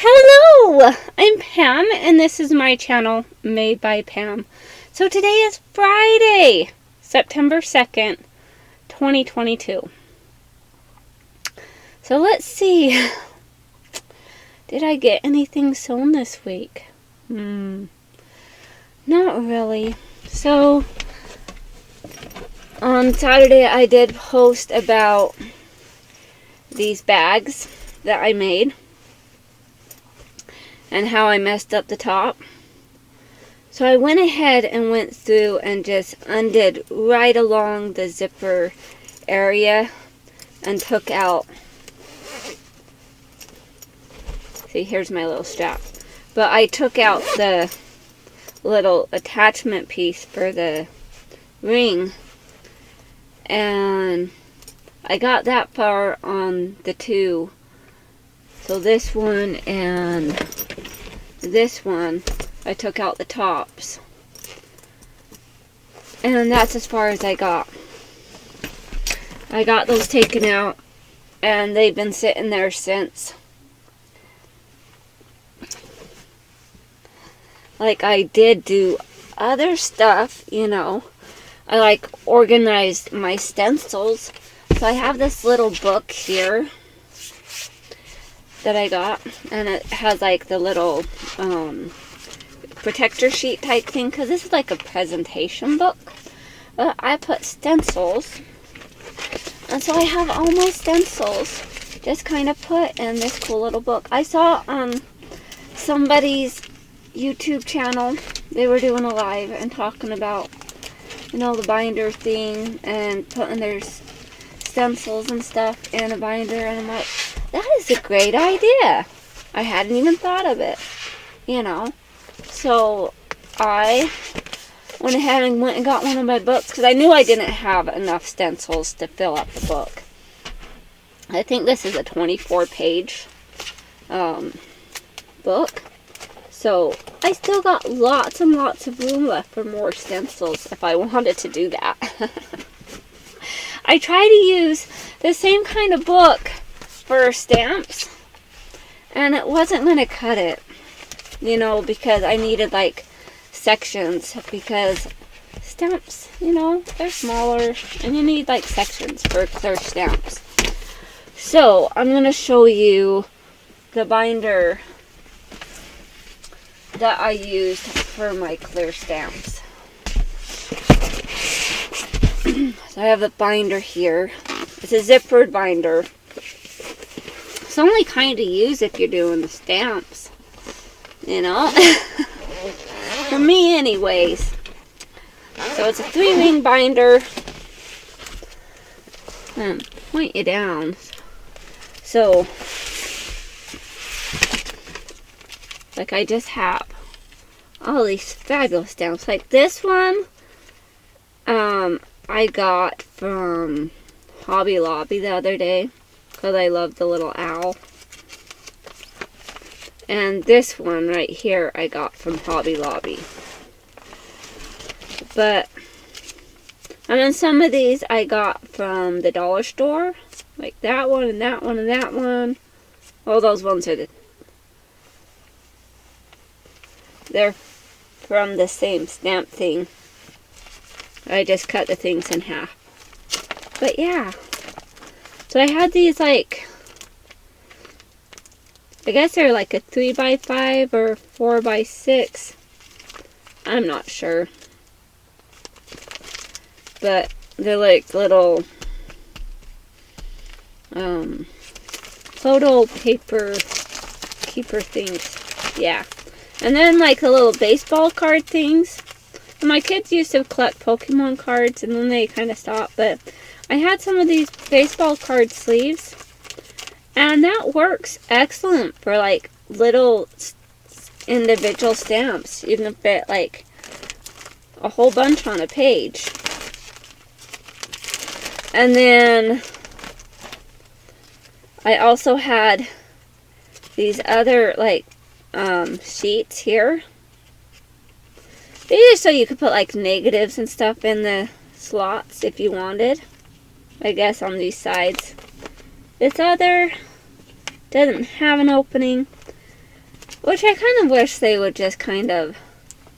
Hello! I'm Pam, and this is my channel, Made by Pam. So today is Friday, September 2nd, 2022. So let's see. Did I get anything sewn this week? Not really. So, on Saturday I did post about these bags that I made and how I messed up the top. So I went ahead and went through and just undid right along the zipper area and took out, see, here's my little strap, but I took out the little attachment piece for the ring, and I got that far on the two. So this one and this one, I took out the tops. And that's as far as I got. I got those taken out, and they've been sitting there since. Like, I did do other stuff, you know. I like organized my stencils. So I have this little book here that I got, and it has like the little protector sheet type thing, because this is like a presentation book. But I put stencils, and so I have all my stencils just kind of put in this cool little book. I saw on somebody's YouTube channel, they were doing a live and talking about, you know, the binder thing and putting their stencils and stuff in a binder, and I'm like, that is a great idea. I hadn't even thought of it, you know. So I went ahead and went and got one of my books, because I knew I didn't have enough stencils to fill up the book. I think this is a 24-page book. So I still got lots and lots of room left for more stencils if I wanted to do that. I try to use the same kind of book for stamps, and it wasn't going to cut it, you know, because I needed like sections, because stamps, you know, they're smaller and you need like sections for clear stamps. So I'm going to show you the binder that I used for my clear stamps. So I have the binder here. It's a zippered binder. It's only kind to use if you're doing the stamps, you know. For me anyways. So it's a 3-ring binder. Point you down. So like, I just have all these fabulous stamps. Like this one, I got from Hobby Lobby the other day, because I love the little owl. And this one right here I got from Hobby Lobby. But, and then some of these I got from the dollar store. Like that one and that one and that one. All those ones are they're from the same stamp thing. I just cut the things in half. But yeah. So I had these, like, I guess they're like a 3x5 or 4x6. I'm not sure. But they're like little photo paper keeper things. Yeah. And then like the little baseball card things. And my kids used to collect Pokemon cards, and then they kind of stopped. But I had some of these baseball card sleeves, and that works excellent for like little individual stamps. You can fit like a whole bunch on a page. And then I also had these other like sheets here. These are so you could put like negatives and stuff in the slots if you wanted. I guess on these sides. This other doesn't have an opening, Which I kind of wish they would just kind of,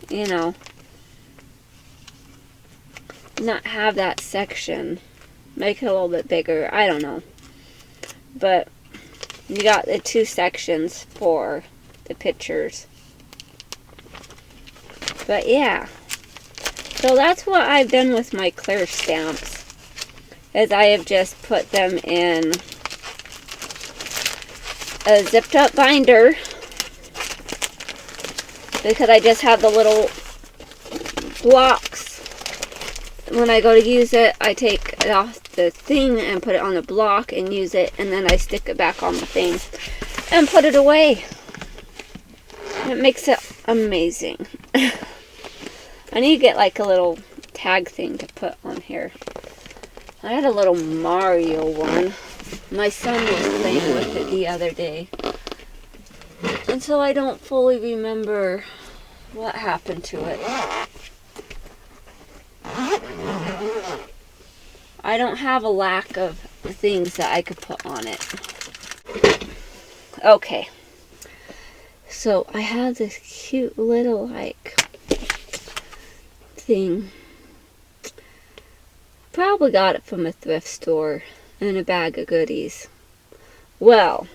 you know, not have that section. Make it a little bit bigger. I don't know. But you got the 2 sections for the pictures. But yeah. So that's what I've done with my clear stamps. Is I have just put them in a zipped up binder. Because I just have the little blocks. When I go to use it, I take it off the thing and put it on the block and use it, and then I stick it back on the thing and put it away. It makes it amazing. I need to get like a little tag thing to put on here. I had a little Mario one. My son was playing with it the other day. And so I don't fully remember what happened to it. I don't have a lack of things that I could put on it. Okay. So I have this cute little like thing. Probably got it from a thrift store in a bag of goodies. Well,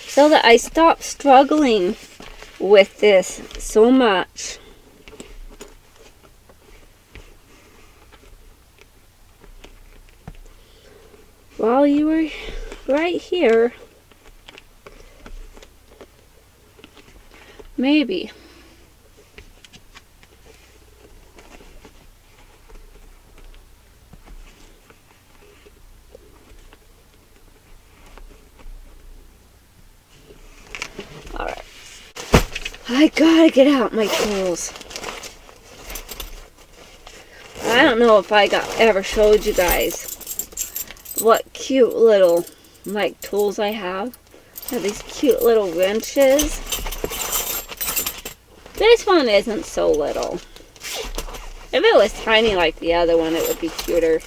so that I stopped struggling with this so much. While you were right here, maybe. Alright. I gotta get out my tools. I don't know if I ever showed you guys what cute little like tools I have. I have these cute little wrenches. This one isn't so little. If it was tiny like the other one, it would be cuter.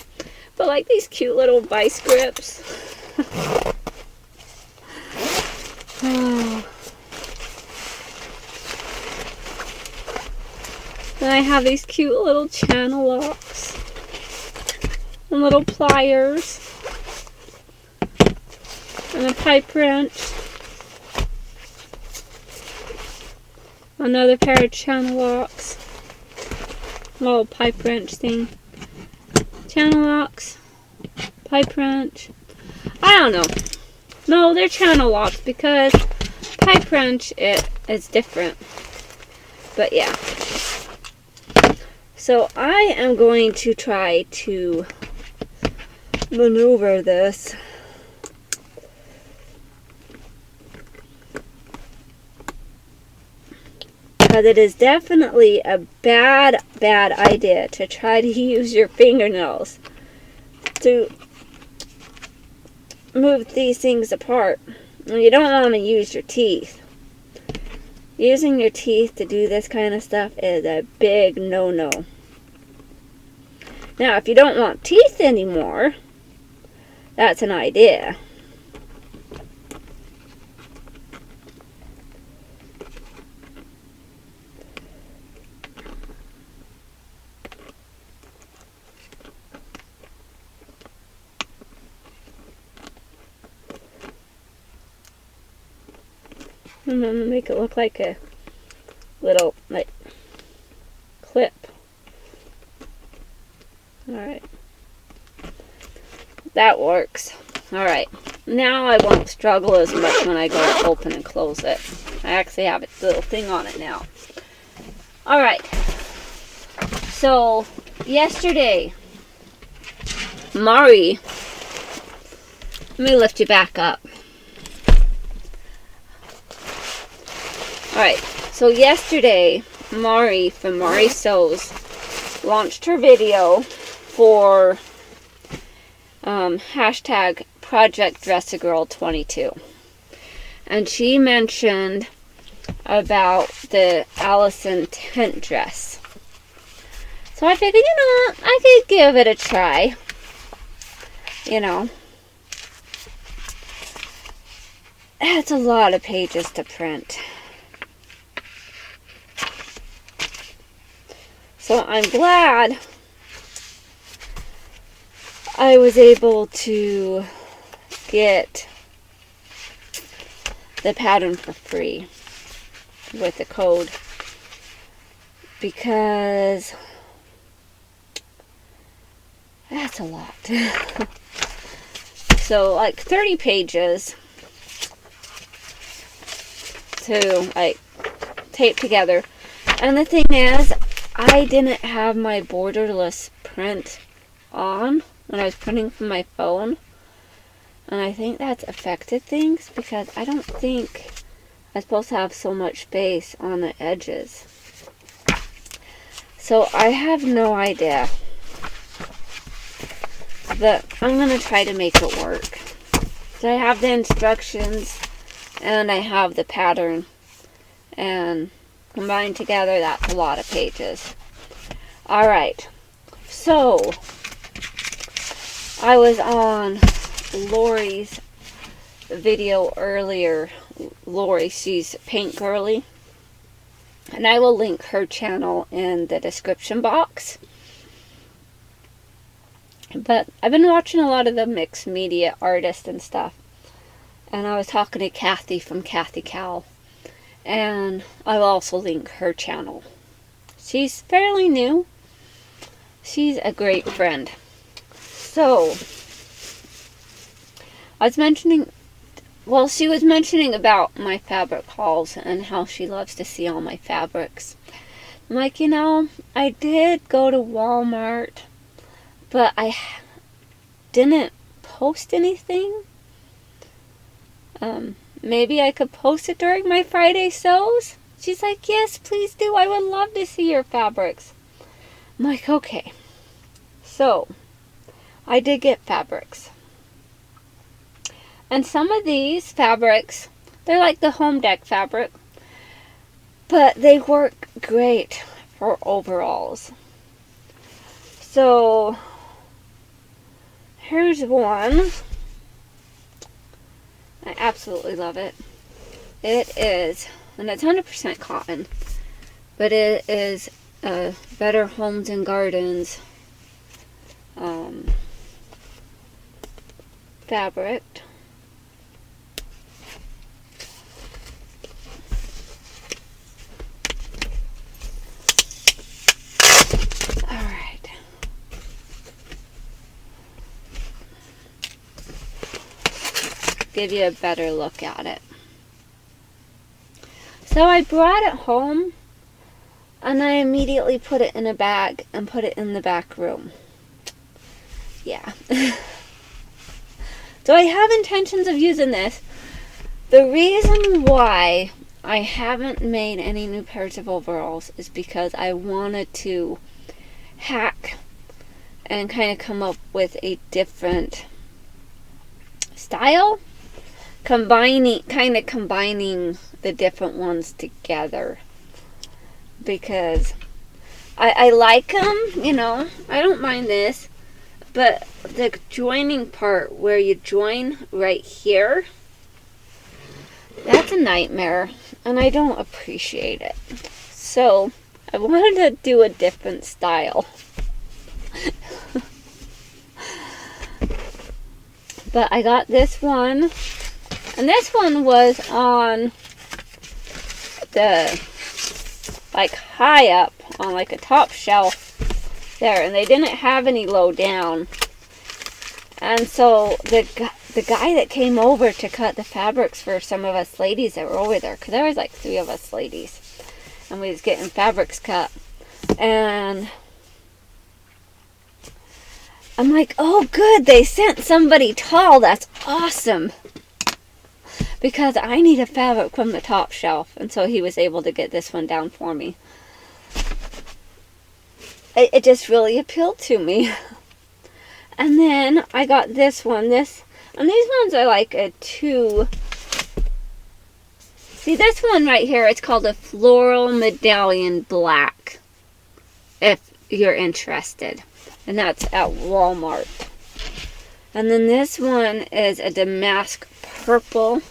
But like these cute little vice grips. Oh. Then I have these cute little channel locks and little pliers and a pipe wrench, another pair of channel locks, little pipe wrench thing, channel locks, pipe wrench. I don't know. No, they're channel locks because pipe wrench is different. But yeah. So I am going to try to maneuver this. Because it is definitely a bad idea to try to use your fingernails to move these things apart. And you don't want to use your teeth. Using your teeth to do this kind of stuff is a big no-no. Now, if you don't want teeth anymore, that's an idea. I'm going to make it look like a little, like, clip. Alright. That works. Alright. Now I won't struggle as much when I go to open and close it. I actually have a little thing on it now. Alright. So, yesterday, Mari, let me lift you back up. Alright, so yesterday, Mari from MariSews launched her video for hashtag Project Dress a Girl 22. And she mentioned about the Allison tent dress. So I figured, you know what, I could give it a try. You know. That's a lot of pages to print. So I'm glad I was able to get the pattern for free with the code, because that's a lot. So like 30 pages to like tape together. And the thing is, I didn't have my borderless print on when I was printing from my phone. And I think that's affected things, because I don't think I'm supposed to have so much space on the edges. So I have no idea. But I'm going to try to make it work. So I have the instructions and I have the pattern. And combined together, that's a lot of pages. Alright. So, I was on Lori's video earlier. Lori, she's Paint Girly. And I will link her channel in the description box. But I've been watching a lot of the mixed media artists and stuff. And I was talking to Kathy from Kathy Cal. And I will also link her channel. She's fairly new. She's a great friend. So, I was mentioning, well, she was mentioning about my fabric hauls and how she loves to see all my fabrics. I'm like, you know, I did go to Walmart, but I didn't post anything. Maybe I could post it during my Friday sews? She's like, yes, please do. I would love to see your fabrics. I'm like, okay. So, I did get fabrics. And some of these fabrics, they're like the home deck fabric, but they work great for overalls. So, here's one. I absolutely love it. It is, and it's 100% cotton, but it is a Better Homes and Gardens fabric. Alright. Give you a better look at it. So I brought it home and I immediately put it in a bag and put it in the back room. Yeah. So I have intentions of using this. The reason why I haven't made any new pairs of overalls is because I wanted to hack and kind of come up with a different style, combining the different ones together, because I like them, you know, I don't mind this, but the joining part where you join right here, that's a nightmare, and I don't appreciate it. So I wanted to do a different style. But I got this one, and this one was on the, like, high up on like a top shelf there, and they didn't have any low down. And so the guy that came over to cut the fabrics for some of us ladies that were over there, because there was like 3 of us ladies, and we was getting fabrics cut, and I'm like, oh good, they sent somebody tall, that's awesome, because I need a fabric from the top shelf. And so he was able to get this one down for me. It just really appealed to me. And then I got this one, and these ones are like a 2. See, this one right here, it's called a Floral Medallion Black, if you're interested. And that's at Walmart. And then this one is a Damask Purple.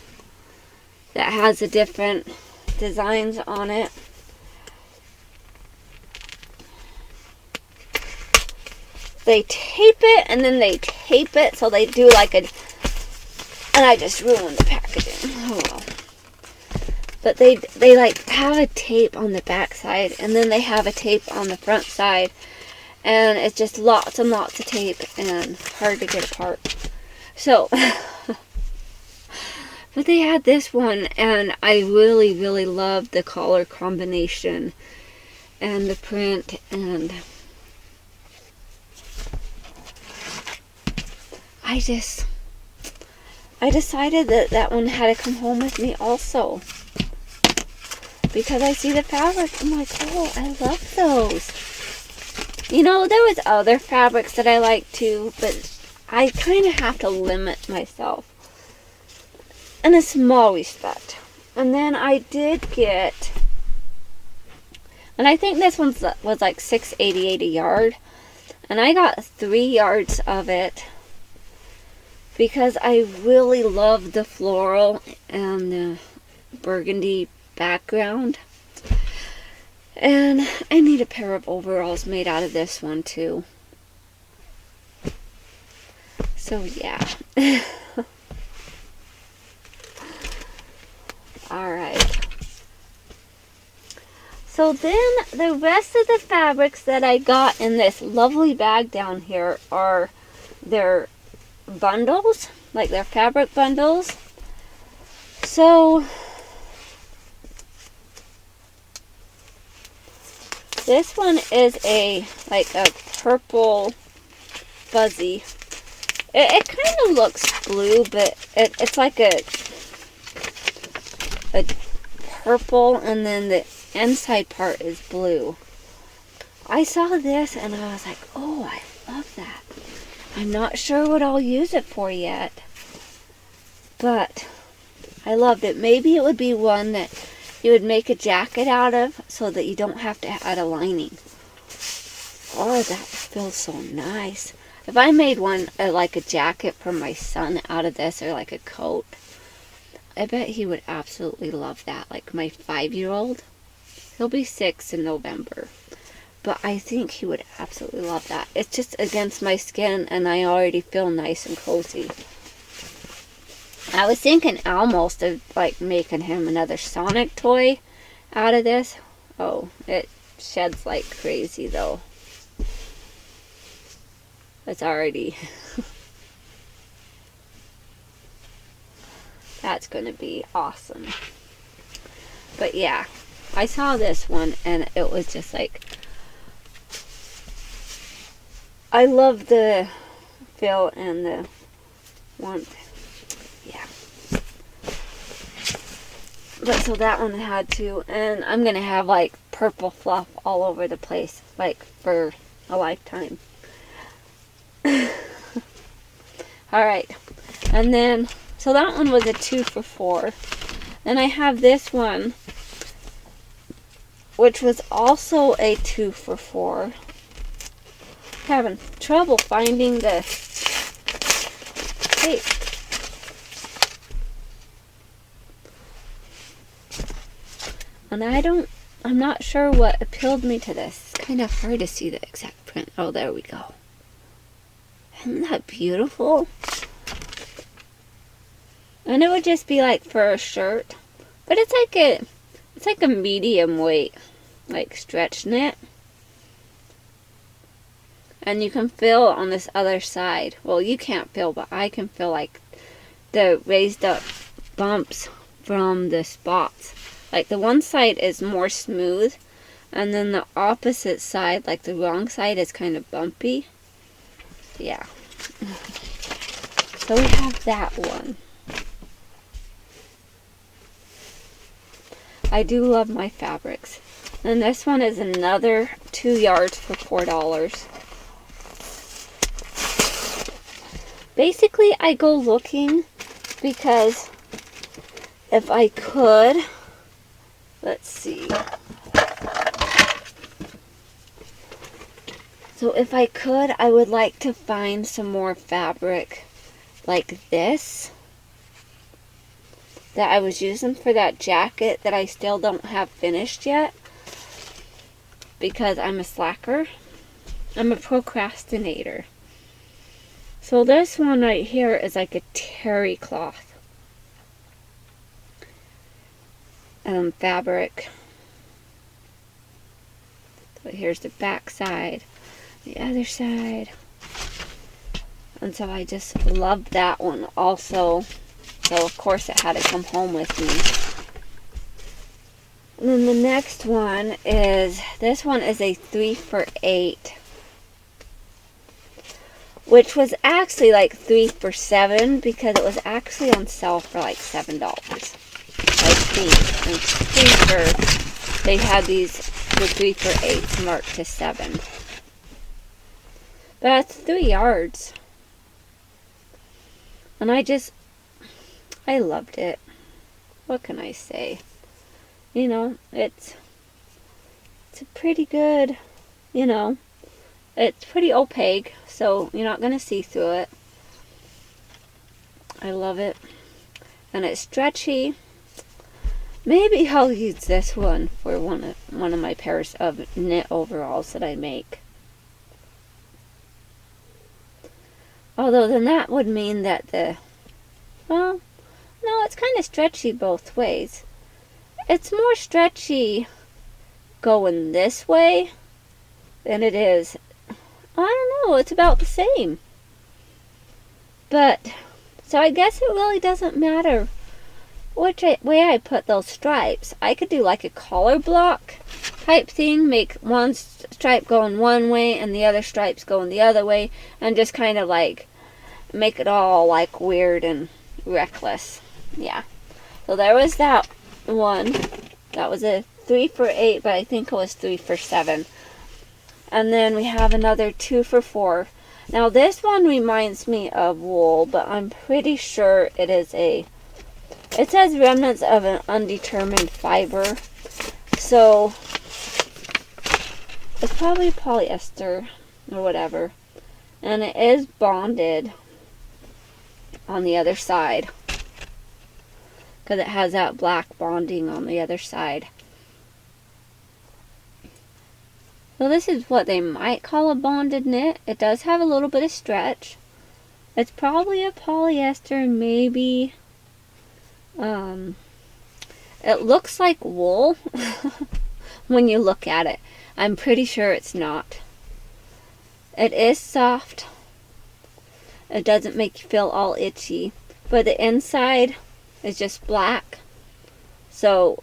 that has the different designs on it. They tape it and then they tape it, so they do like a, and I just ruined the packaging. Oh well. But they like have a tape on the back side, and then they have a tape on the front side, and it's just lots and lots of tape and hard to get apart. So, but they had this one, and I really, really loved the color combination and the print, and I decided that that one had to come home with me also. Because I see the fabric, I'm like, oh, I love those. You know, there was other fabrics that I like too, but I kind of have to limit myself in a small respect. And then I did get, and I think this one was like $6.88 a yard, and I got 3 yards of it because I really love the floral and the burgundy background. And I need a pair of overalls made out of this one too. So yeah. Alright. So then the rest of the fabrics that I got in this lovely bag down here are their bundles, like their fabric bundles. So this one is like a purple fuzzy. It kind of looks blue, but it's like a purple, and then the inside part is blue. I saw this and I was like, oh, I love that. I'm not sure what I'll use it for yet, but I loved it. Maybe it would be one that you would make a jacket out of so that you don't have to add a lining. Oh, that feels so nice. If I made one like a jacket for my son out of this, or like a coat, I bet he would absolutely love that. Like my 5-year-old, he'll be 6 in November, but I think he would absolutely love that. It's just against my skin, and I already feel nice and cozy. I was thinking almost of like making him another Sonic toy out of this. Oh, it sheds like crazy though. It's already that's gonna be awesome. But yeah, I saw this one and it was just like, I love the feel and the warmth. Yeah. But so that one had to, and I'm gonna have like purple fluff all over the place, like for a lifetime. Alright, and then so that one was a 2 for $4. Then I have this one, which was also a 2 for $4. Having trouble finding the tape. And I'm not sure what appealed me to this. It's kind of hard to see the exact print. Oh, there we go. Isn't that beautiful? And it would just be like for a shirt. But it's like a medium weight, like stretch knit. And you can feel on this other side. Well, you can't feel, but I can feel like the raised up bumps from the spots. Like the one side is more smooth, and then the opposite side, like the wrong side, is kind of bumpy. Yeah. So we have that one. I do love my fabrics. And this one is another 2 yards for $4. Basically, I go looking because if I could, let's see. So if I could, I would like to find some more fabric like this. that I was using for that jacket that I still don't have finished yet because I'm a slacker. I'm a procrastinator. So this one right here is like a terry cloth fabric. So here's the back side, the other side. And so I just love that one also. So of course it had to come home with me. And then the next one is, this one is a 3 for $8. Which was actually like 3 for $7 because it was actually on sale for like $7. I think. And 3 for, they had these, the 3 for $8s marked to $7. But that's 3 yards. And I loved it. What can I say? You know, it's a pretty good, you know, it's pretty opaque, so you're not going to see through it. I love it. And it's stretchy. Maybe I'll use this one for one of my pairs of knit overalls that I make. Although then that would mean that well, no, it's kind of stretchy both ways. It's more stretchy going this way than it is, I don't know, it's about the same. But, so I guess it really doesn't matter which way I put those stripes. I could do like a collar block type thing, make one stripe going one way and the other stripes going the other way, and just kind of like make it all like weird and reckless. Yeah. So there was that one. That was a 3 for $8, but I think it was 3 for $7. And then we have another 2 for $4. Now this one reminds me of wool, but I'm pretty sure it is it says remnants of an undetermined fiber. So it's probably polyester or whatever. And it is bonded on the other side, because it has that black bonding on the other side. So this is what they might call a bonded knit. It does have a little bit of stretch. It's probably a polyester, maybe. It looks like wool when you look at it. I'm pretty sure it's not. It is soft. It doesn't make you feel all itchy. But the inside is just black. So,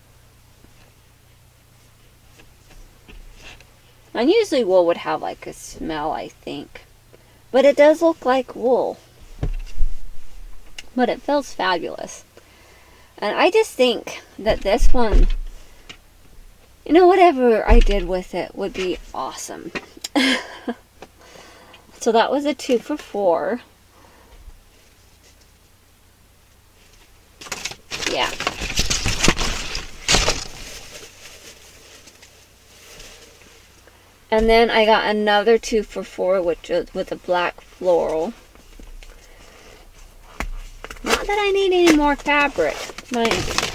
and usually wool would have like a smell, I think. But it does look like wool. But it feels fabulous. And I just think that this one, you know, whatever I did with it would be awesome. So that was a 2 for $4. Yeah. And then I got another 2 for $4, which was with a black floral. Not that I need any more fabric, mind you.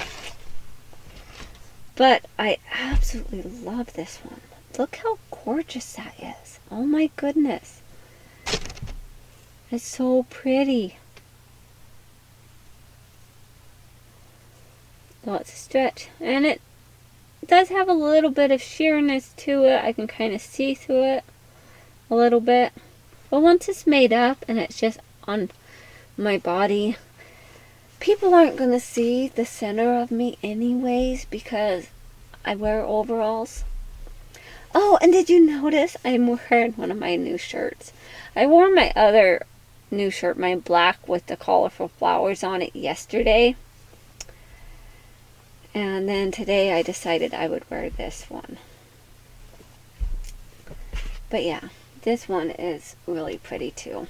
But I absolutely love this one. Look how gorgeous that is. Oh my goodness. It's so pretty. Lots of stretch. And it does have a little bit of sheerness to it. I can kind of see through it a little bit. But once it's made up and it's just on my body, people aren't going to see the center of me anyways because I wear overalls. Oh, and did you notice I'm wearing one of my new shirts? I wore my other new shirt, my black with the colorful flowers on it, yesterday. And then today I decided I would wear this one. But yeah, this one is really pretty too.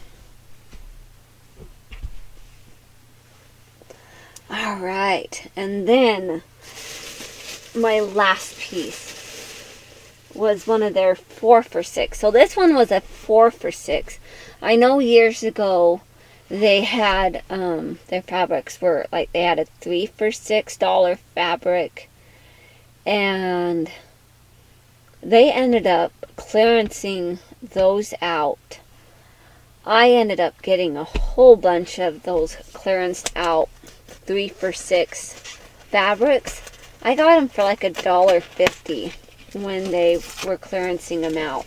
Alright, and then my last piece was one of their 4 for $6. So this one was a 4 for $6. I know years ago they had, their fabrics were, like, they had a 3 for $6 fabric, and they ended up clearancing those out. I ended up getting a whole bunch of those clearanced out 3 for $6 fabrics. I got them for like $1.50 when they were clearancing them out.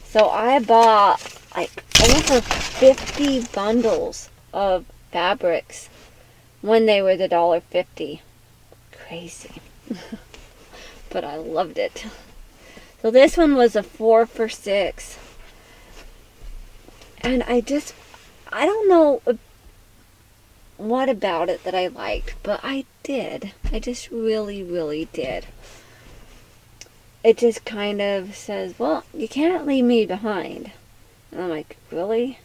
So I bought like over 50 bundles of fabrics when they were the $1.50. Crazy. But I loved it. So this one was a 4 for $6. And I don't know what about it that I liked, but I did. I just really, really did. It just kind of says, well, you can't leave me behind. And I'm like, really?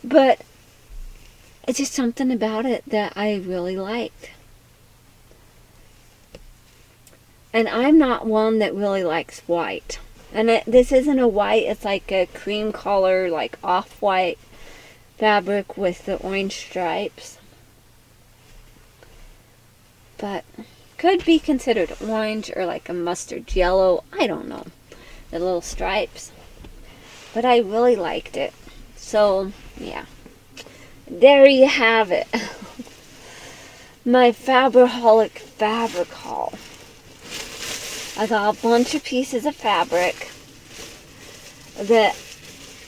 But it's just something about it that I really liked. And I'm not one that really likes white. And this isn't a white, it's like a cream color, like off-white fabric with the orange stripes. But could be considered orange or like a mustard yellow. I don't know. The little stripes. But I really liked it. So, yeah. There you have it. My Fabraholic fabric haul. I got a bunch of pieces of fabric that,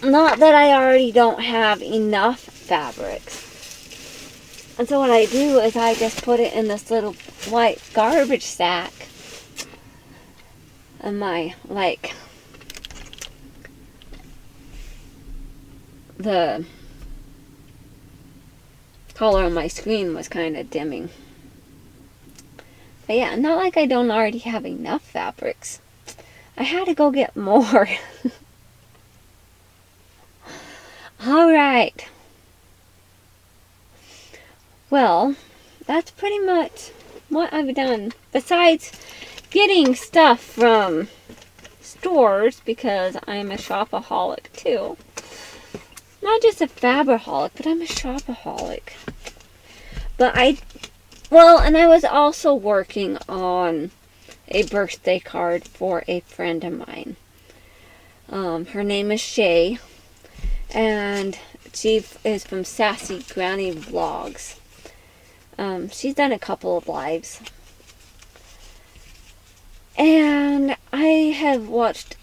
not that I already don't have enough fabrics. And so what I do is I just put it in this little white garbage sack. And my, like, the color on my screen was kind of dimming. But yeah, not like I don't already have enough fabrics. I had to go get more. Alright. Well, that's pretty much what I've done. Besides getting stuff from stores, because I'm a shopaholic too. Not just a fabraholic, but I'm a shopaholic. But and I was also working on a birthday card for a friend of mine. Her name is Shay, and she is from Sassy Granny Vlogs. She's done a couple of lives. And I have watched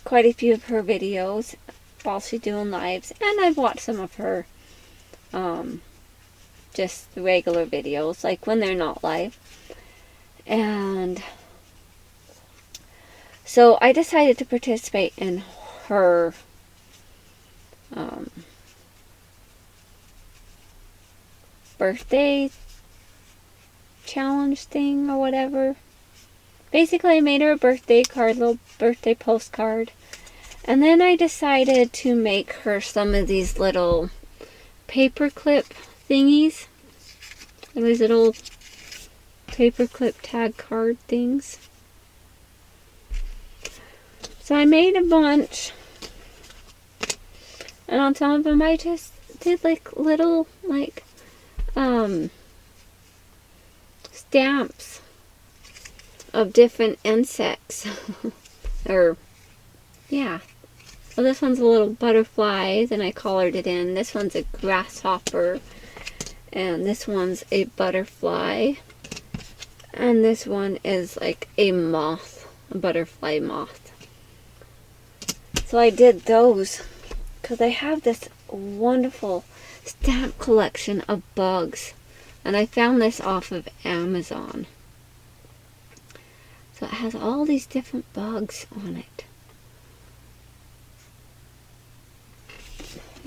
quite a few of her videos while she's doing lives, and I've watched some of her just the regular videos, like when they're not live. And so I decided to participate in her birthday challenge thing or whatever. Basically, I made her a birthday card, little birthday postcard. And then I decided to make her some of these little paperclip thingies. These little paperclip tag card things. So I made a bunch. And on some of them I just did like little stamps of different insects. Or, yeah. Well, this one's a little butterfly, then I colored it in. This one's a grasshopper. And this one's a butterfly. And this one is like a moth. A butterfly moth. So I did those because I have this wonderful stamp collection of bugs. And I found this off of Amazon. So it has all these different bugs on it.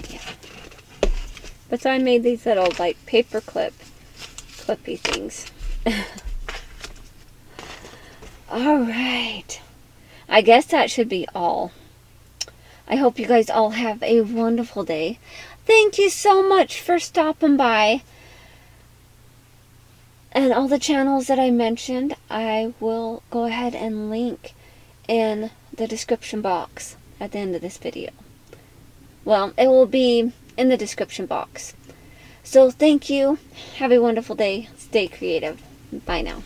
Yeah. But so I made these little like paperclip clippy things. Alright. I guess that should be all. I hope you guys all have a wonderful day. Thank you so much for stopping by. And all the channels that I mentioned, I will go ahead and link in the description box at the end of this video. Well, it will be in the description box. So thank you. Have a wonderful day. Stay creative. Bye now.